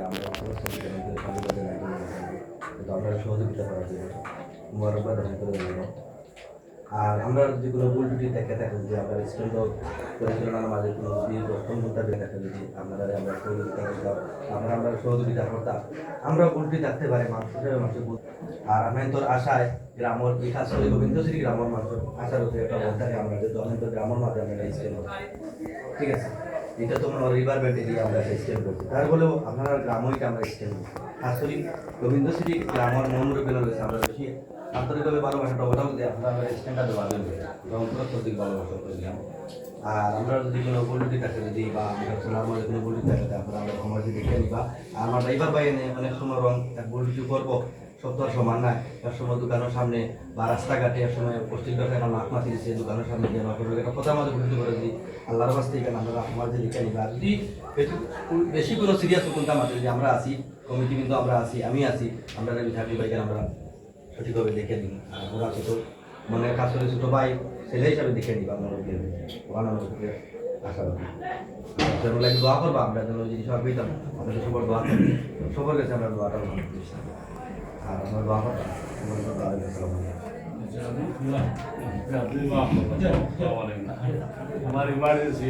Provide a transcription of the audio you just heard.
আমরা কিন্তু আপনারা সহযোগিতা করার জন্য মুবারকবাদ রহমান করে দেবো। আর আমরা যদি কোনো ভুল ত্রুটি দেখে থাকি, যে আমরা স্ট্যান্ড পরিচালনার মাঝে কোনো যদি রক্ষণতা দেখে থাকি, যদি আপনারা আমরা সহযোগিতা করতাম, আমরা সহযোগিতা করতাম, আমরা ভুল ত্রুটি থাকতে পারে মানুষ হিসেবে মানুষের ভুল। আর আমি তোর আশায় গ্রামের এই খাস করে গোবিন্দশ্রী গ্রামের মানুষের আশার উপরে একটা বল থাকে, আমরা যেহেতু আমি তো গ্রামের মাঝে আমরা স্ট্যান্ড, ঠিক আছে, এটা তো মনে হয় রিভার ব্যান্ড এরিয়া আমরা স্ট্যান্ড করছি, তার বলেও আপনারা গ্রামইটা আমরা স্ট্যান্ড করছি। খাস করে গোবিন্দশ্রী গ্রামের মনোরূপে রয়েছে, আমরা বেশি আন্তরিকভাবে ভালোবাসাটা ওটাও যে আপনারা স্ট্যান্ডটা দেওয়া যাবে সত্যি ভালোবাসা করলাম। আর আমরা যদি কোনো বলুটি থাকে, যদি বা আমরা সোনার মধ্যে কোনো বলুটি থাকে, তারপরে আমরা সমাজে দেখে নিবা। আর আমরা ড্রাইভার বাইরে অনেক সময় রং এক বলুটি করবো, সব তো আর সমান নাই। এক সময় দোকানের সামনে বা রাস্তাঘাটে এক সময় পশ্চিম ব্যবসা একটা মাছ মাছি দিচ্ছে দোকানের সামনে দিয়ে একটা কথা আমাদের বলতে পারে, যদি আল্লাহর বাস্তে এখানে আমরা সমাজে দেখে নিবা। আর যদি বেশি কোনো সিরিয়াস কোনটা মাত্র যদি আমরা আসি, কমিটি কিন্তু আমরা আসি, আমি আছি, আমরা থাকি বাইকে আমরা সঠিকভাবে দেখে নিই। আর ওরা ছোটো মনে কাজ করে ছোটো ভাই ছেলে হিসাবে দেখে নিবা, আমরা আশা করি যেন লাগে দোয়া করবা, আমরা যেন জিনিস পেতাম, আমাদের সবার দোয়া করি, সবার কাছে আমরা দোয়াটা আর আমরা দোয়া করতাম। আমার ইমার্জেন্সি